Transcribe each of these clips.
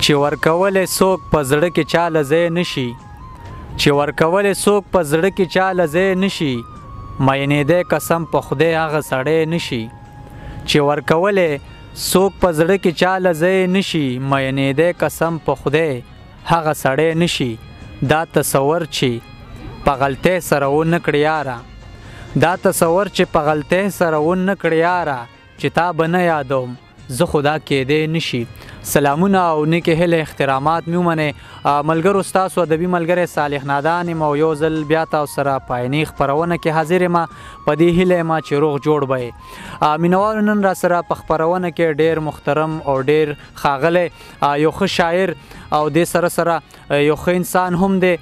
چې ورکولې څوک په زړه کې چاله ځای نشي چې ورکولې څوک په زړه کې چاله ځای نشي مینېدی قسم په خدای هغه سړی نشي چې ورکولې څوک په زړه کې چاله ځای نشي مینېدی قسم په خدای هغه سړی نشي دا تصور چې په غلطۍ سره ونه کړې یاره دا تصور چې په غلطۍ سره ونه کړې یاره چې تا به نه یادوم زه خدا کېدی نشي. سلامونه او نیکې هیلې احترامات مې ومنئ ملګرو ستاسو ادبي ملګری صالح نادان یم او یو ځل بیا تاسو سره په عیني خپرونه کې حاضر یم په دې هیله یم چې روغ جوړ به یې مینوالو نن را سره په خپرونه کې ډېر محترم او ډېر ښاغلی یو ښه شاعر او دې سره سره یو ښه انسان هم دی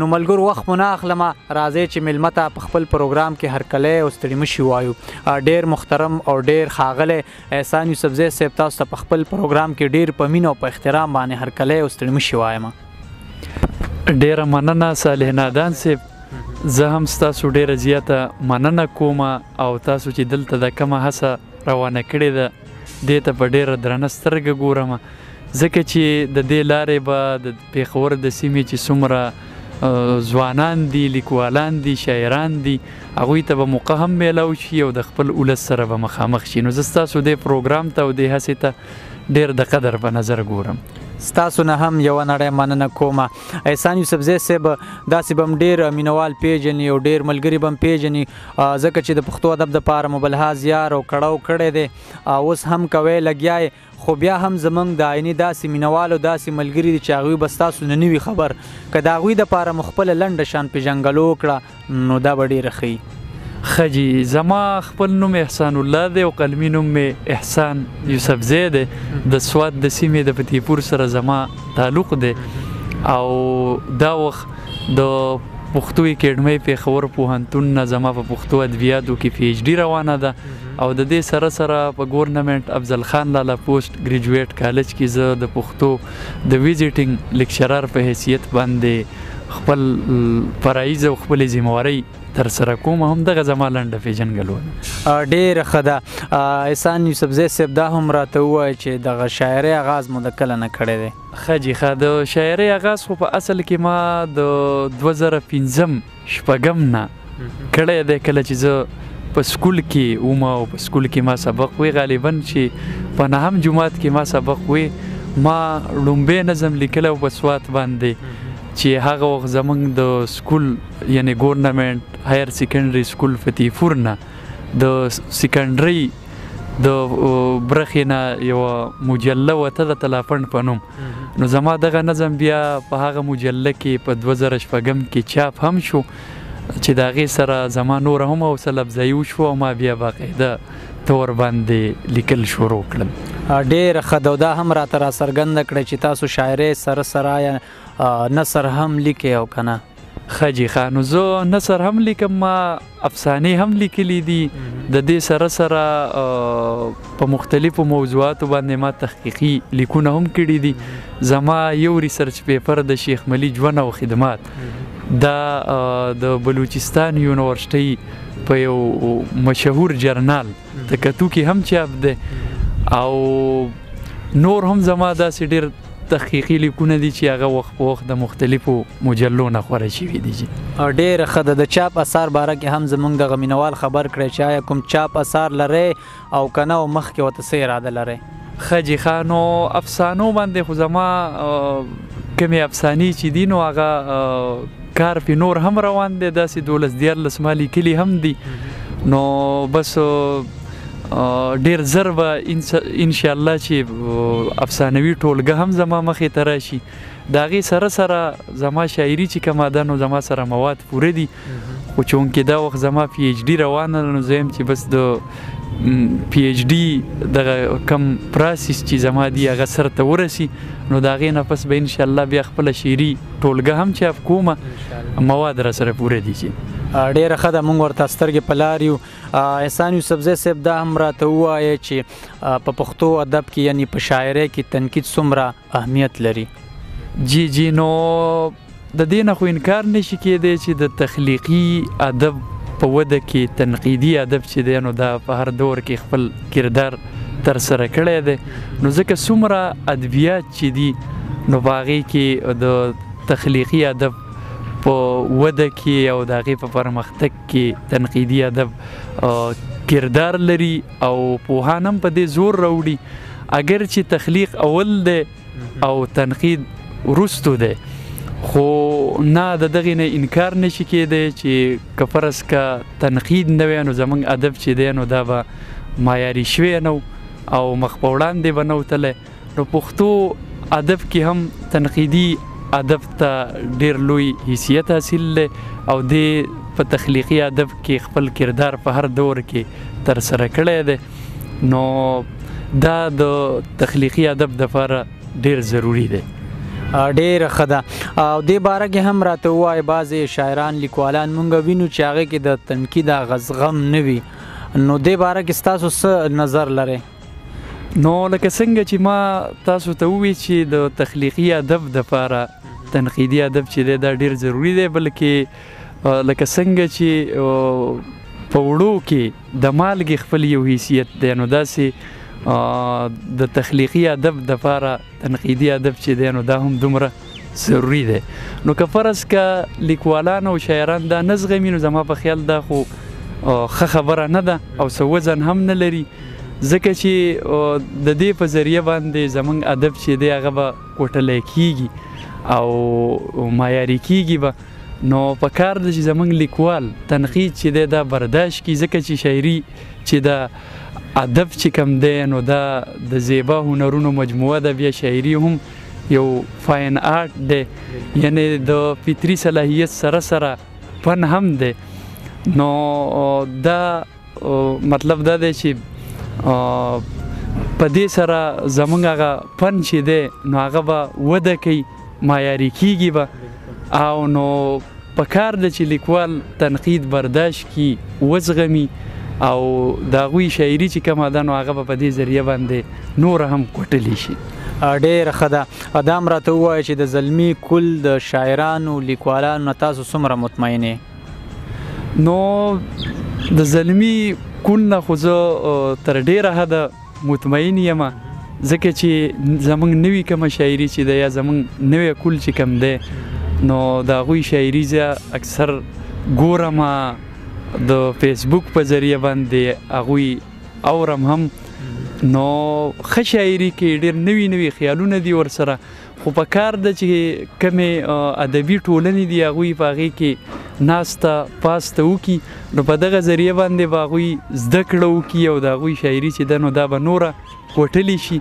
نو ملګرو وخت مو نه اخلمه راځئ چې میلمه ته په خپل پروګرام کې هرکلی او ستړي مشي وایو. ډېر محترم او ډېر ښاغلی احسان یوسفزی صاحب تاسو ته په خپل پروګرام کې ډېر په مینه او په احترام باندې هرکلی او ستړي مشي وایم. ډېره مننه صالح نادان صاحب زه هم ستاسو ډېره زیاته مننه کوم او تاسو چې دلته د کومه هڅه روانه کړې ده دې ته په ډېره درنه سترګه ګورم ځکه چې د دې لارې به د پېښور د سیمې چې څومره ځوانان دي لیکوالان دي شاعران دي هغوی ته به موقع هم میلاو شي او د خپل ولس سره به مخامخ شي. نو زه ستاسو دې پروګرام ته او دې هڅې ته ډېر د قدر په نظر ګورم. ستاسو نه هم یوه نړۍ مننه کومه. احسان یوسفزی صاحب داسې به هم ډېر مینوال پیژني او ډېر ملګري به هم پیژني ځکه چې د پښتو ادب دپاره مو بلحاظ یار او کړاو کړی دی اوس هم کوی لګیا یې خو بیا هم زموږ د عیني داسې مینوال او داسې ملګري دي چې هغوی به ستاسو نه وي خبر که د هغوی دپاره مو خپله لنډه شان پېژنګلو وکړه نو دا به ډېره ښه ښه جي زما خپل نوم احسان الله دی او قلمي نوم مې احسان یوسفزی دی د سوات د سیمې د فتح پور سره زما تعلق دی او دا وخت د پښتو اکیډمۍ پېښور پوهنتون نه زما په پښتو ادبیاتو کې پی ایچ ډي روانه ده او د دې سره سره په ګورنمنټ افضل خان لالا پوسټ ګریجویټ کالج کې زه د پښتو د ویزیټینګ لیکچرر په حیثیت باندې خپل فرایض او خپلې ذمهوارۍ ترسره کوم هم دغه زما لنډه پېژنګلونه. ډېره ښه ده. احسان یوسفزی صاحب دا هم راته ووایه چې دغه شاعرۍ آغاز مو د کله نه کړی دی؟ ښه جي ښه د شاعرۍ آغاز خو په اصل کې ما د 2015 شپږم نه کړی دی کله چې زه په سکول کې وم او په سکول کې ما سبق وی غالبا چې په نهم جماعت کې ما سبق وی ما لومبی نظم لیکلی په سوات باندې چې هغه وخت زموږ د سکول یعنی ګورنمنټ هایر سیکنډري سکول فتح پور نه د سیکنډري د برخې نه یوه مجله وته د تلافند په نوم نو زما دغه نظم بیا په هغه مجله کې په 2006 کې چاپ هم شو چې د هغې سره زما نوره هم حوصله افزایي وشوه او ما بیا باقاعده طور باندې لیکل شروع کړل. ډېره ښه ده او دا هم راته راڅرګنده کړئ چې تاسو شاعرۍ سره سره یا نثر هم لیکئ او که نه؟ ښه جي ښه نو زه نثر هم لیکم ما افسانې هم لیکلي دي د دې سره سره په مختلفو موضوعاتو باندې ما تحقیقي لیکونه هم کړي دي. زما یو ریسرچ پیپر د شیخ ملي ژوند او خدمات دا د بلوچستان یونیورسټۍ په یو مشهور جرنال تکتو کې هم چاپ دی او نور هم زما داسې ډېر تحقیقي لیکونه دي چې هغه وخت په وخت د مختلفو مجلو نه خوره شوي دي. ډېره ښه ده. د چاپ اثار باره کې هم زموږ دغه مینوال خبر کړی چې آیا کوم چاپ اثار لرئ او که نه او مخکې ورته څه اراده لرئ؟ ښه جي ښه نو افسانو باندې خو زما کومې افسانې چې دي نو هغه کار پې نور هم روان دی داسې 12-14 ما لیکلي هم دي نو بس ډېر زر به انشاءالله چې افسانوي ټولګه هم زما مخې ته راشي د هغې سره سره زما شاعري چې کومه ده نو زما سره مواد پوره دي خو چونکې دا وخت زما پی ایچ ډي روانه ده نو زه یم چې بس د پی ایچ ډي دغه کم پراسیس چې زما دي هغه سرته ورسي نو د هغې نه پس به انشاءالله بیا خپله شعري ټولګه هم چاپ کومه مواد را سره پوره دي چې ډېره ښه ده. موږ ورته سترګې په لار یو. احسان یوسفزی صاحب دا هم راته ووایه چې په پښتو ادب کې یعنی په شاعرۍ کې تنقید څومره اهمیت لري؟ جی نو د دې نه خو انکار نشي کېدی چې د تخلیقي ادب په وده کې تنقیدي ادب چې دی نو دا په هر دور کې خپل کردار ترسره کړی دی نو ځکه څومره ادبیات چې دي نو په هغې کې د تخلیقي ادب په وده کې او د هغې په پرمختګ کې تنقیدي ادب کردار لري او پوهان هم په دې زور راوړي اگر چې تخلیق اول دی او تنقید وروستو دی خو نه د دغې نه انکار نشي کېدی چې که فرض که تنقید نه وی نو زموږ ادب چې دی نو دا به معیاري شوی نه او مخ په وړاندې به نه وتلی نو پښتو ادب کې هم تنقیدي ادب ته ډیر لوی حیثیت حاصل دی او دې په تخلیقي ادب کې خپل کردار په هر دور کې ترسره کړی دی نو دا د تخلیقي ادب دپاره ډیر ضروری دی ډېره ښه ده او دې باره کې هم راته ووایه بعضې شاعران لیکوالان مونږ وینو چې هغې کې د تنقید هغه زغم نه وي نو دې باره کې ستاسو څه نظر لرئ نو لکه څنګه چې ما تاسو ته ووی چې د تخلیقي ادب دپاره تنقیدي ادب چې دی دا ډېر ضروري دی بلکې لکه څنګه چې په وړو کې د مالګې خپل یو حیثیت دی نو داسې د تخلیقي ادب دپاره تنقیدي ادب چې دی نو دا هم دومره ضروري دی نو که فرض که لیکوالان او شاعران دا نه زغمي نو زما په خیال دا خو ښه خبره نه ده او څه وزن هم نه لري ځکه چې د دې په ذریعه باندې زموږ ادب چې دی هغه به کوټلی کیږي او معیاري کیږي به نو په کار ده چې زموږ لیکوال تنقید چې دی دا برداشت کړي ځکه چې شاعري چې دا ادب چې کوم دی نو دا د زیبا هنرونو مجموعه ده بیا شاعري هم یو فاین آرټ دی یعنی د فطري صلاحیت سره سره فن هم دی نو دا مطلب دا دی چې په دې سره زموږ هغه فن چې دی نو هغه به وده کوي معیاري کیږي به او نو په کار ده چې لیکوال تنقید برداشت کړي وزغمي او د هغوی شاعري چې کومه ده نو هغه به په دې ذریعه باندې نور هم کوټلی شي ډېره ښه ده دا هم راته ووایه چې د زلمي کل د شاعرانو لیکوالانو نه تاسو څومره مطمئن یې نو د زلمي کل نه خو زه تر ډېره حده مطمئن یم ځکه چې زموږ نوي کومه شاعري چې ده یا زموږ نوی کل چې کوم دی نو د هغوی شاعري زه اکثر ګورم د فیسبوک په ذریعه باندې هغوی اورم هم نو ښه شاعري کې ډېر نوي نوي خیالونه دي ورسره خو په کار ده چې کمې ادبي ټولنې دي هغوی په هغې کې ناسته پاسته وکړي نو په دغه ذریعه باندې به هغوی زده کړه وکړي او د هغوی شاعري چې ده نو دا به نوره کوټلی شي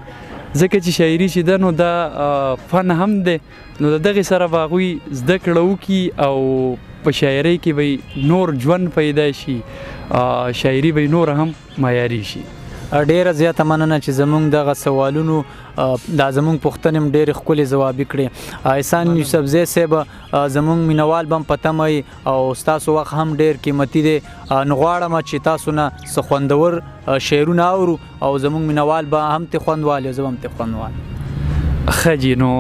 ځکه چې شاعري چې ده نو دا فن هم دی نو د دغې سره به هغوی زده کړه وکړي او په شاعرۍ کې به نور ژوند پیدا شي شاعري به نور هم معیاري شي ډیره زیاته مننه چې زموږ دغه سوالونو دا زموږ پوښتنې هم ډېرې ښکلې ځوابي کړې احسان یوسفزی صاحب زموږ مینوال به هم په تمه وي او ستاسو وخت هم ډېر قیمتي دی نو غواړم چې تاسو نه څه خوندور شعرونه اورو او زموږ مینوال به هم ترې خوند والي او زه به هم ترې خوند والم ښه جي نو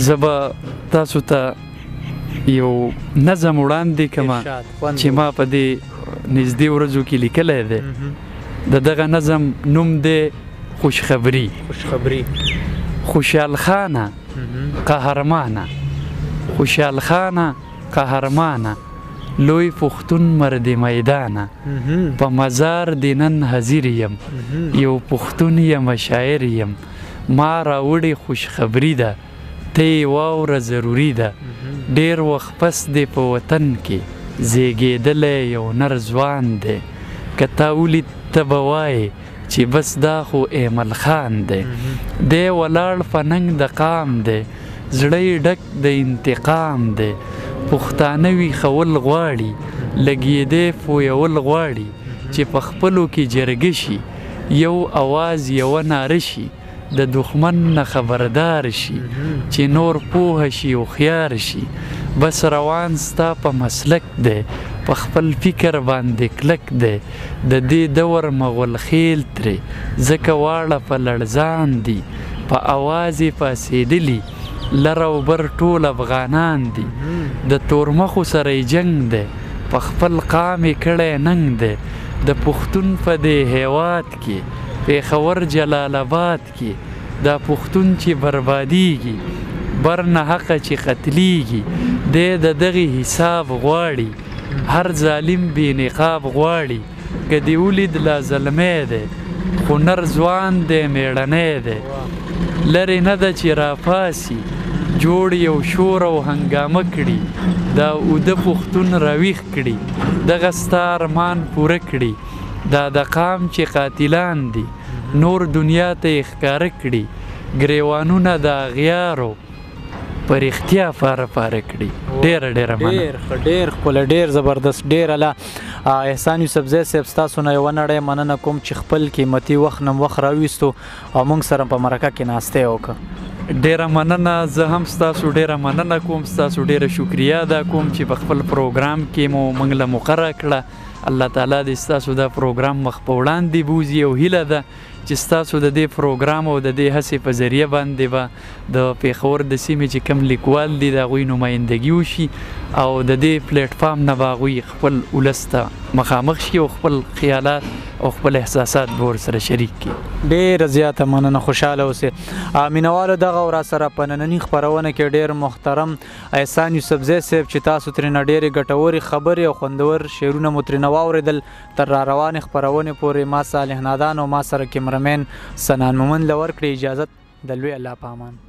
زه به تاسو ته یو نظم وړاندې کړم چې ما په دې نږدې ورځو کې لیکلی دی د دغه نظم نوم دی خوشخبری خوشحال خانه قهرمانه خوشحال خانه قهرمانه لوی پښتون مرد میدانه په مزار د نن حاضر یم یو پښتون یم شاعر یم ما راوړې خوشخبري ده ته یې واوره ضروري ده ډېر وخت پس دی په وطن کې زیږېدلی یو نر ځوان دی که تا ولید ته به وایې چې بس دا خو ایمل خان دی دی ولاړ په ننګ د قام دی زړه یې ډک د انتقام دی پښتانه ویښول غواړي لګېدی پویول غواړي چې په خپلو کې جرګه شي یو اواز یوه ناره شي د دښمن نه خبردار شي چې نور پوهه شي هوښیار شي بس روان ستا په مسلک دی په خپل فکر باندې کلک دی د دې دور مغول خیل ترې ځکه واړه په لړزان دي په اواز یې پاڅېدلي لر او بر ټول افغانان دي د تورمخو سره یې جنګ دی په خپل قام یې کړی ننګ دی د پښتون په دې هیواد کې پېښور جلال آباد کې دا پښتون چې بربادیږي بر نه حقه چې قتلیږي دی د دغې حساب غواړي هر ظالم بې نقاب غواړي که دې ولید لا زلمی دی خو نر ځوان دی میړنی دی لرې نه ده چې راپاسي جوړ یو شور او هنګامه کړي دا اوده پښتون راویښ کړي دغه ستا ارمان پوره کړي دا د قام چې قاتلان دي نور دنیا ته یې ښکاره کړي ګریوانونه د اغیارو په رښتیا پاره پاره کړي ډېره مننه ډېر ښکلی ډېر زبردست ډېر اعلی احسان یوسفزی صاحب ستاسو نه یوه نړۍ مننه کوم چې خپل قیمتي وخت نه وخت راویستو او موږ سره په مرکه کې ناستی وکړه ډیره مننه زه هم ستاسو ډیره مننه کوم ستاسو ډیره شکریا ادا کوم چې په خپل پروګرام کې مو موږ له مقرره کړه الله تعالی دې ستاسو دا پروګرام مخ په وړاندې بوځي او هیله ده چې ستاسو د دې پروګرام او د دې هڅې په ذریعه باندې به د پېښور د سیمې چې کوم لیکوال دي د هغوی نمایندګي وشي او د دې پلیټفارم نه به هغوی خپل ولس ته مخامخ شي او خپل خیالات او خپل احساسات به ورسره شریک کړي ډېره زیاته مننه خوشحاله اوسئ مینوالو دغه ورا سره په ننني خپرونه کې ډېر محترم احسان یوسفزی صاحب چې تاسو ترېنه ډېرې ګټورې خبرې او خوندور شعرونه مو ترېنه واورېدل تر را روانې خپرونې پورې ما صالح نادان او ما سره کیمرمین سنان مومند له ورکړې اجازت د لوی الله په امان